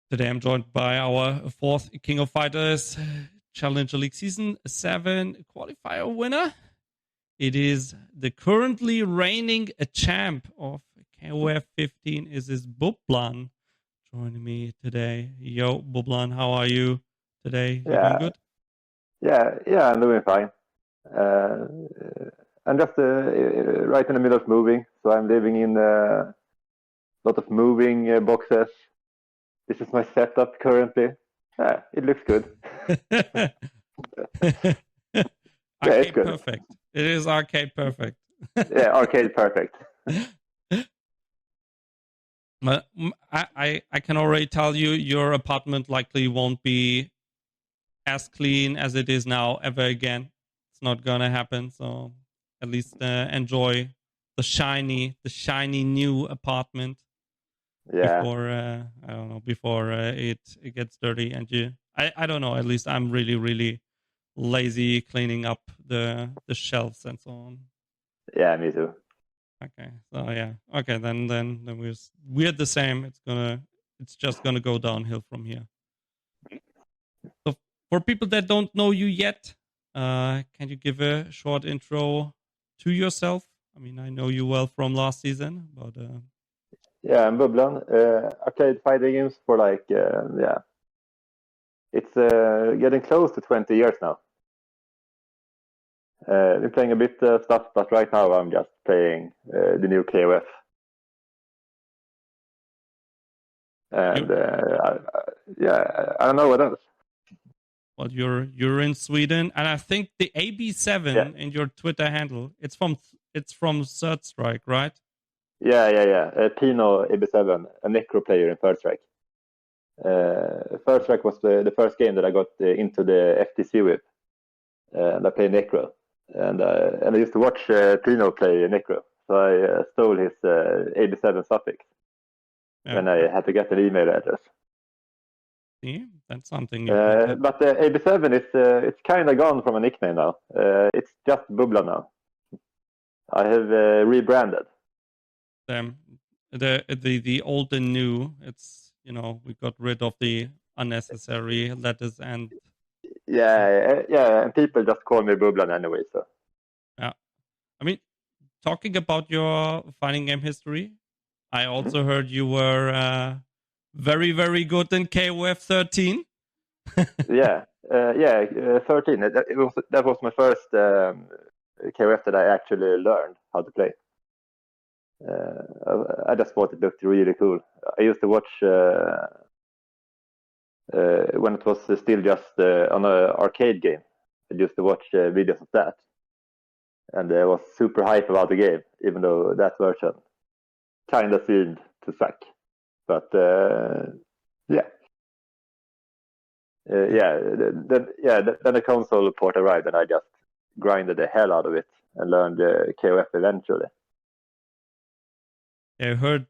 Today I'm joined by our fourth King of Fighters Challenger League Season 7 qualifier winner. It is the currently reigning champ of KoF 15 is Bubblan joining me today. Yo, Bubblan, how are you today? You doing good? Yeah, I'm doing fine. I'm just right in the middle of moving, so I'm living in a lot of moving boxes. This is my setup currently. It looks good. Arcade perfect. It is arcade perfect. Yeah, arcade perfect. But I can already tell you your apartment likely won't be as clean as it is now ever again. It's not gonna happen. So at least enjoy the shiny new apartment. Yeah. Before I don't know, before it gets dirty and I don't know, at least I'm really lazy cleaning up the shelves and so on. Yeah, me too. Okay, so yeah, okay, then we're the same. It's just gonna go downhill from here. So for people that don't know you yet, can you give a short intro to yourself? I mean, I know you well from last season, but yeah, I'm Bubblan. Arcade fighting games for it's getting close to 20 years now. Been playing a bit stuff, but right now I'm just playing the new KoF. And I don't know what else. Well, you're in Sweden, and I think the AB7 in your Twitter handle, it's from Third Strike, right? Yeah. Pino AB7, a Necro player in Third Strike. Third Strike was the first game that I got into the FTC with, and I played Necro, and I used to watch Pino play Necro, so I stole his AB7 suffix when I had to get an email address. See, that's something. But AB7 is it's kind of gone from a nickname now. It's just Bubblan now. I have rebranded. The old and new. It's we got rid of the unnecessary letters and. Yeah, and people just call me Bubblan anyway. So. Yeah, I mean, talking about your fighting game history, I also heard you were very good in KoF 13. Yeah, 13. That was my first KoF that I actually learned how to play. I just thought it looked really cool. I used to watch when it was still just on an arcade game. I used to watch videos of that, and I was super hype about the game, even though that version kind of seemed to suck. But then the console port arrived, and I just grinded the hell out of it and learned KoF eventually. I heard.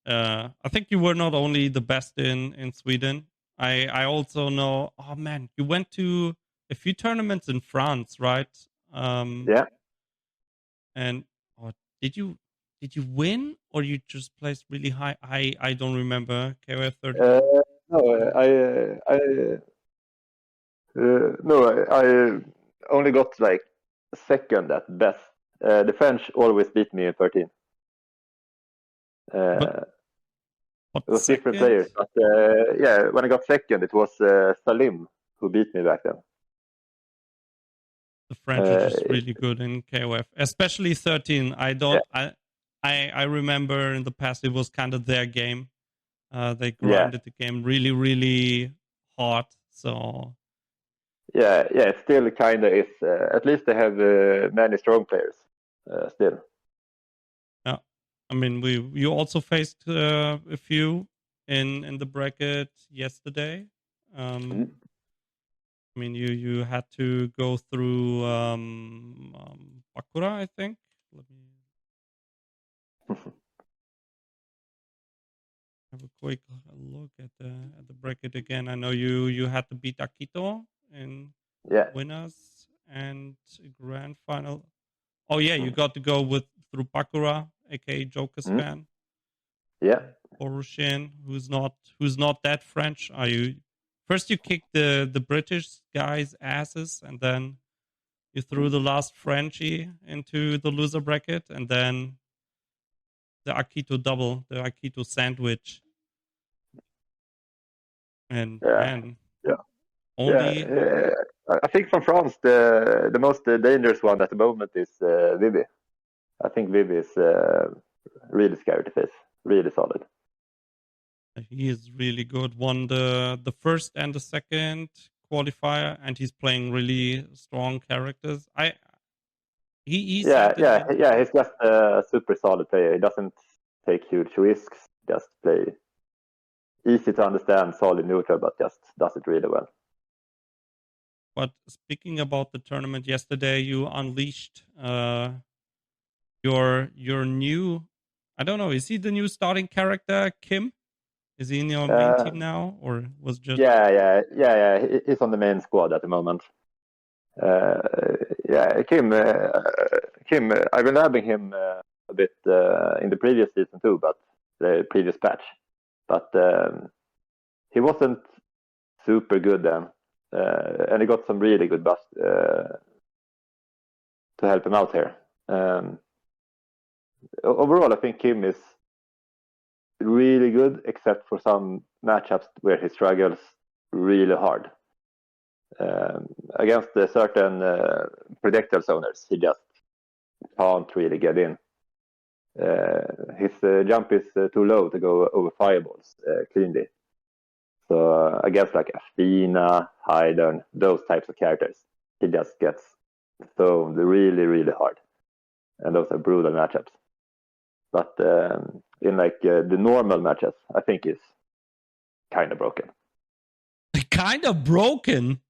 I think you were not only the best in Sweden. I also know. Oh man, you went to a few tournaments in France, right? Yeah. And did you win, or you just placed really high? I don't remember. KoF 13. No, I only got like second at best. The French always beat me in 13. It was second? Different players, but when I got second, it was Salim who beat me back then. The French are just really good in KoF, especially 13. I remember in the past it was kind of their game. They grinded the game really hard. So it still kind of is. At least they have many strong players still. Yeah, I mean you also faced a few in the bracket yesterday. I mean, you had to go through Bakura, I think. Let me have a quick look at the bracket again. I know you had to beat Akito in winners and grand final. Oh yeah, you got to go through Bakura, aka Joker Span. Yeah. Borushin, who's not that French. Are you first? You kick the British guys' asses, and then you threw the last Frenchie into the loser bracket, and then the Akito double, the Akito sandwich, and Yeah, man, yeah, only yeah. I think from France, the most dangerous one at the moment is Vivi. I think Vivi is really scary to face, really solid. he is really good. Won the first and the second qualifier, and he's playing really strong characters. He Yeah, said yeah, in yeah. He's just a super solid player. He doesn't take huge risks. Just play easy to understand, solid neutral, but just does it really well. But speaking about the tournament yesterday, you unleashed your new. I don't know. Is he the new starting character, Kim? Is he in your main Uh, team now, or was just? yeah. He's on the main squad at the moment. Uh, yeah, Kim. I've been labbing him a bit in the previous season too, but the previous patch. But he wasn't super good then, and he got some really good buffs to help him out here. Overall, I think Kim is really good, except for some matchups where he struggles really hard. Against certain projectile zoners, he just can't really get in. His jump is too low to go over fireballs cleanly. So against like Athena, Hydern, those types of characters, he just gets thrown really, really hard. And those are brutal matchups. But in like the normal matches, I think he's kind of broken. Kind of broken.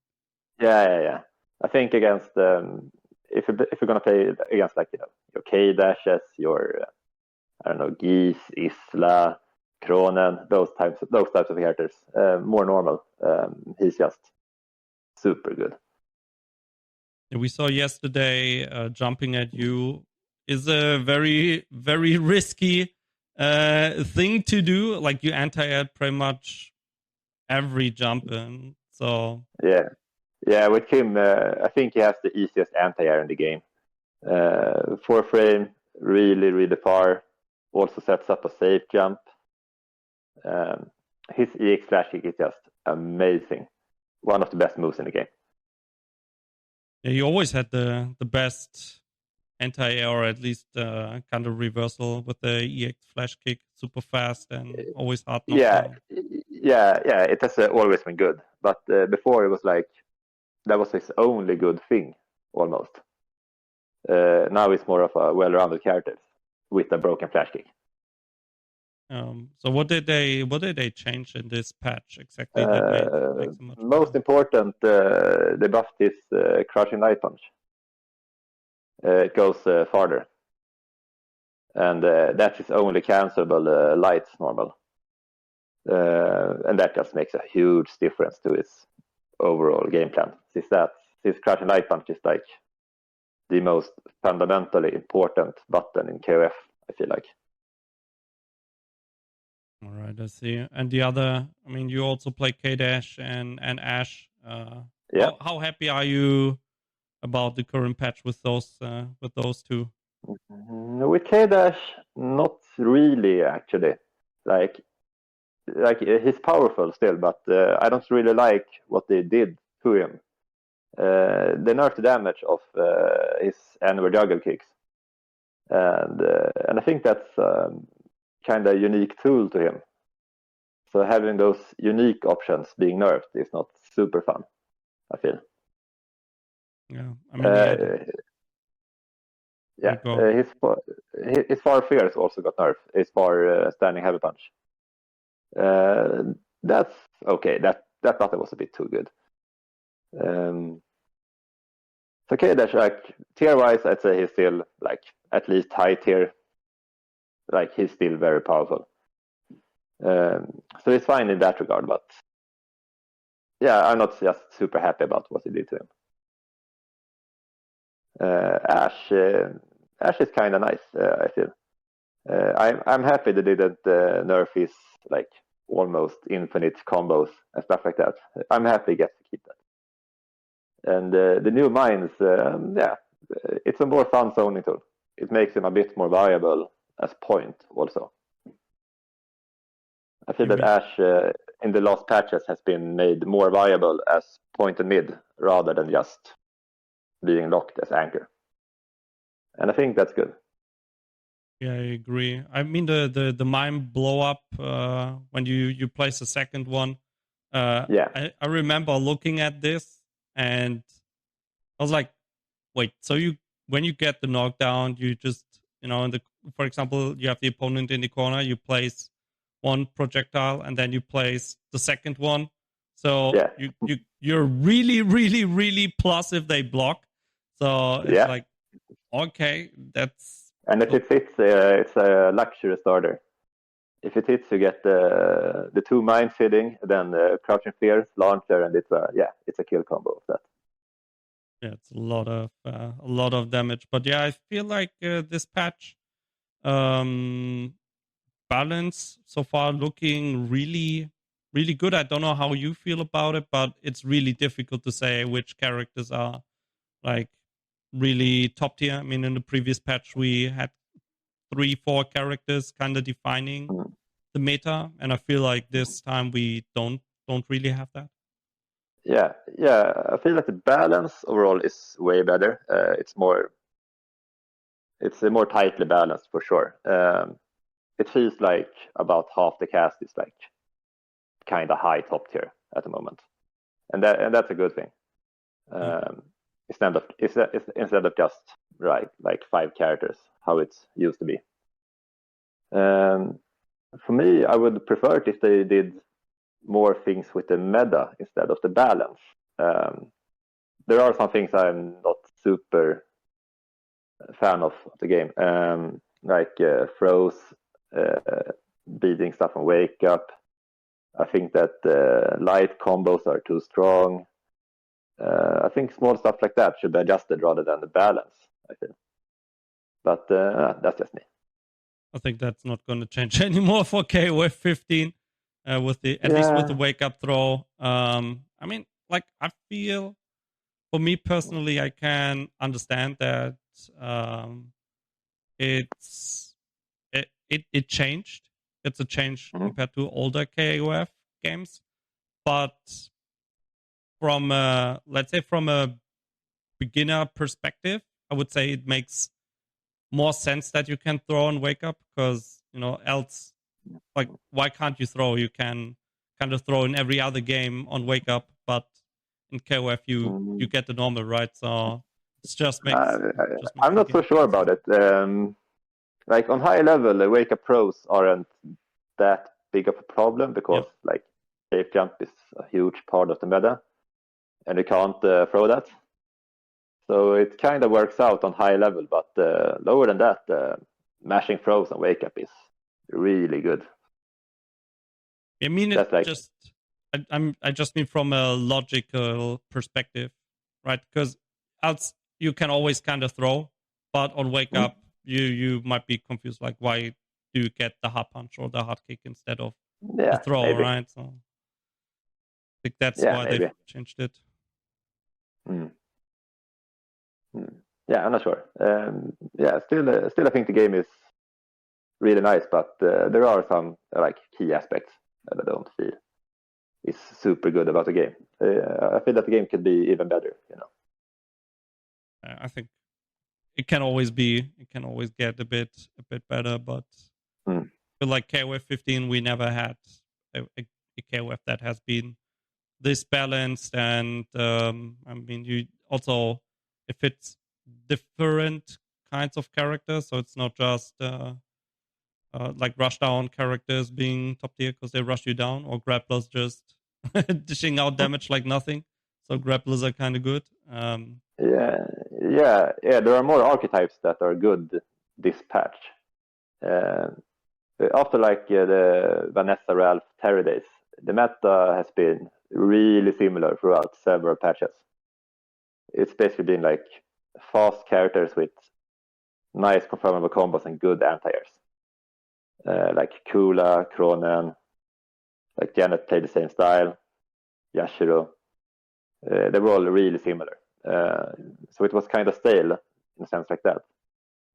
Yeah. I think against if you're gonna play against like your K dashes, your I don't know Geese, Isla, Kronen, those types of characters, more normal. He's just super good. We saw yesterday jumping at you is a very, very risky thing to do. Like you anti-aired pretty much every jump in. So yeah. With Kim, I think he has the easiest anti-air in the game. 4 frame, really, really far. Also sets up a safe jump. His EX flash kick is just amazing. One of the best moves in the game. yeah, he always had the best anti-air, or at least kind of reversal with the EX flash kick, super fast and always hard knockdown. Yeah. It has always been good, but before it was like that was his only good thing, almost. Now he's more of a well-rounded character with a broken flash kick. So what did they change in this patch exactly that makes it much most better? important, they buffed his crushing light punch. It goes farther, and that's his only cancelable lights normal, and that just makes a huge difference to his overall game plan. Since crushing light punch is like the most fundamentally important button in KoF, I feel like. All right, I see. And the other, I mean, you also play K-Dash and Ash. Yeah. How happy are you about the current patch with those two? With K-Dash, not really actually. Like he's powerful still, but I don't really like what they did to him. They nerfed the damage of his anywhere juggle kicks, and I think that's kind of a unique tool to him. So having those unique options being nerfed is not super fun, I feel. Yeah, I mean, his far fierce also got nerfed. His far standing heavy punch. That's okay. That button was a bit too good. So K-Dash, like tier wise, I'd say he's still like at least high tier. Like he's still very powerful. So he's fine in that regard, but yeah, I'm not just super happy about what he did to him. Ash is kind of nice, I feel. I'm happy they didn't nerf his like almost infinite combos and stuff like that. I'm happy he gets to keep that. And the new mines, it's a more fun zoning tool. It makes him a bit more viable as point also. I feel that Ash in the last patches has been made more viable as point and mid rather than just being locked as anchor. And I think that's good. Yeah, I agree. I mean the mine blow up when you place a second one. I remember looking at this and I was like, wait, so when you get the knockdown, you just for example, you have the opponent in the corner, you place one projectile and then you place the second one. So you're really, really, really plus if they block. So it's like, okay, that's. And if it hits, it's a luxury starter. If it hits, you get the two mines hitting, then crouching fear, launcher, and it's a kill combo of that. Yeah, it's a lot of damage. But yeah, I feel like this patch balance so far looking really, really good. I don't know how you feel about it, but it's really difficult to say which characters are like really top tier. I mean, in the previous patch, we had 3-4 characters kind of defining the meta, and I feel like this time we don't really have that. Yeah, I feel like the balance overall is way better. It's more tightly balanced for sure. It feels like about half the cast is like kind of high top tier at the moment, and that's a good thing. Instead of just like 5 characters, how it used to be. For me, I would prefer it if they did more things with the meta instead of the balance. There are some things I'm not super fan of the game, like throws, beating stuff on wake up. I think that light combos are too strong. I think small stuff like that should be adjusted rather than the balance, I feel. But that's just me. I think that's not going to change anymore for KoF 15 with at least with the wake up throw. I mean, like I feel, for me personally, I can understand that it changed. It's a change compared to older KoF games, but from let's say from a beginner perspective, I would say it makes more sense that you can throw and wake up, because else, like, why can't you throw? You can kind of throw in every other game on wake up, but in KoF you get the normal, right? So it's just makes. I'm not so sure about it. Like on high level, the wake up pros aren't that big of a problem because like safe jump is a huge part of the meta, and you can't throw that. So it kind of works out on high level, but lower than that, mashing throws and wake up is really good. I mean, it's like, I just mean from a logical perspective, right? Because else you can always kind of throw, but on wake up you might be confused, like why do you get the hard punch or the hard kick instead of the throw, maybe. Right? So I think that's why they've changed it. Yeah, I'm not sure. Still, I think the game is really nice, but there are some like key aspects that I don't feel is super good about the game. I feel that the game could be even better. I think it can always get a bit better, but I feel like KoF 15, we never had a KoF that has been this balanced, and I mean, you also, if it's different kinds of characters, so it's not just like rush down characters being top tier because they rush you down, or grapplers just dishing out damage like nothing. So grapplers are kind of good. There are more archetypes that are good this patch. After like the Vanessa, Ralph, Terry days, the meta has been really similar throughout several patches. It's basically been like fast characters with nice confirmable combos and good anti-airs. like Kula, Kronen, like Janet played the same style, Yashiro. They were all really similar. So it was kind of stale in a sense like that.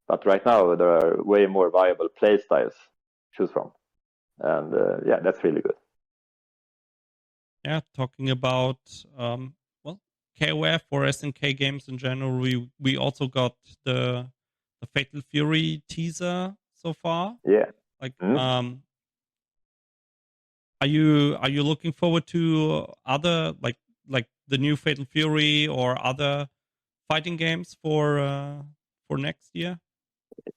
But right now there are way more viable play styles to choose from. And yeah, that's really good. Yeah, talking about KoF or SNK games in general, we also got the Fatal Fury teaser so far. Yeah. Like, are you looking forward to other like the new Fatal Fury or other fighting games for next year?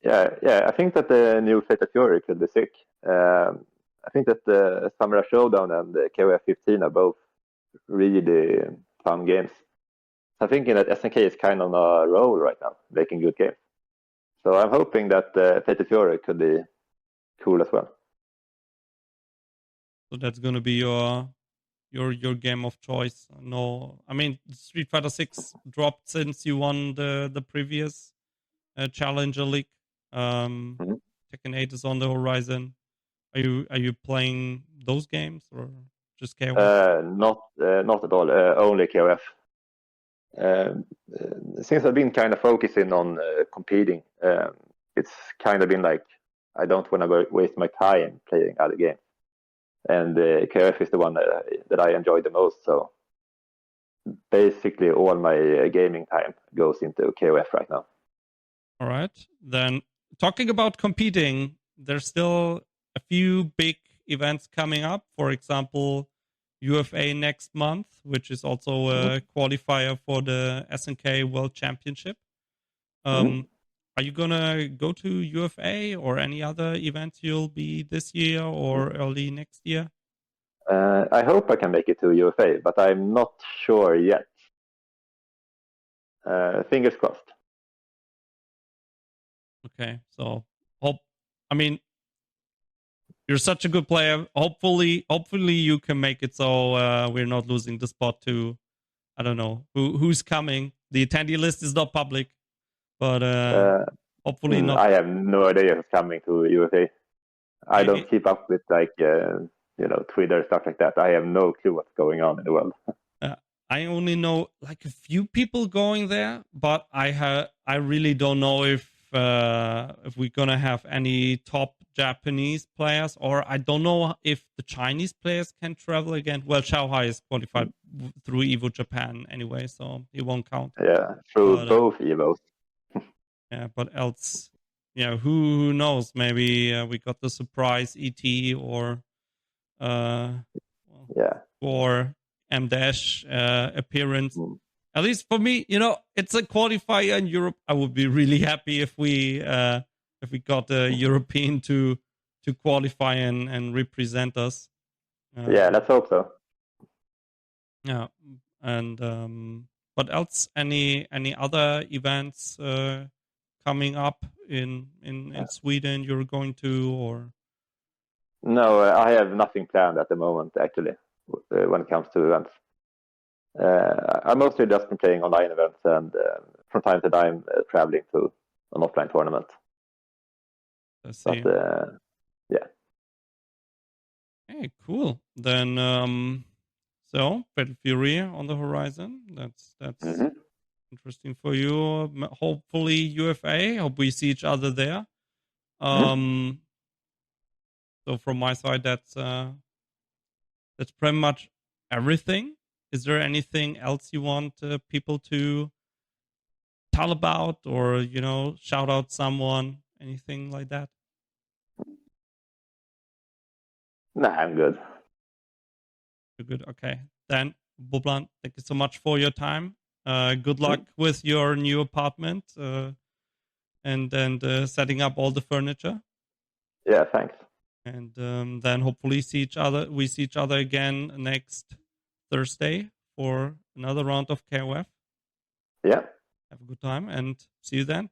Yeah. I think that the new Fatal Fury could be sick. I think that the Samurai Showdown and the KoF 15 are both really fun games. I'm thinking that SNK is kind of on a roll right now, making good games. So I'm hoping that Fatal Fury could be cool as well. So that's gonna be your game of choice. No, I mean Street Fighter 6 dropped since you won the previous Challenger League. Tekken 8 is on the horizon. Are you playing those games or just KOF? Not at all. Only KOF. Since I've been kind of focusing on competing, it's kind of been like I don't want to waste my time playing other games. And KoF is the one that I enjoy the most. So basically, all my gaming time goes into KoF right now. All right. Then talking about competing, there's still a few big events coming up. For example, UFA next month, which is also a qualifier for the SNK World Championship. Are you gonna go to UFA or any other events you'll be this year or early next year? I hope I can make it to UFA, but I'm not sure yet. Fingers crossed. Okay, so you're such a good player. Hopefully you can make it so we're not losing the spot to, I don't know, who's coming. The attendee list is not public, but hopefully not. I have no idea who's coming to UFA. I don't keep up with Twitter, stuff like that. I have no clue what's going on in the world. I only know like a few people going there, but I really don't know if we're gonna have any top Japanese players, or I don't know if the Chinese players can travel again. Well, Shanghai is qualified through Evo Japan anyway, so it won't count. Yeah, through both Evos. Yeah, but else, yeah, who knows? Maybe we got the surprise ET or or M-Dash appearance. At least for me, it's a qualifier in Europe. I would be really happy if we got a European to qualify and represent us. Yeah, let's hope so. Yeah, and what else? Any other events coming up in Sweden you're going to, or? No, I have nothing planned at the moment, actually, when it comes to events. I've mostly just been playing online events and from time to time traveling to an offline tournament. I see. But, yeah. Hey, cool. Then, so Fatal Fury on the horizon. That's interesting for you. Hopefully UFA. Hope we see each other there. So from my side, that's pretty much everything. Is there anything else you want people to tell about, or shout out someone, anything like that? Nah, I'm good. You're good. Okay. Then, Bubblan, thank you so much for your time. Good luck with your new apartment and setting up all the furniture. Yeah, thanks. And then hopefully we see each other again next Thursday for another round of KoF. Yeah. Have a good time and see you then.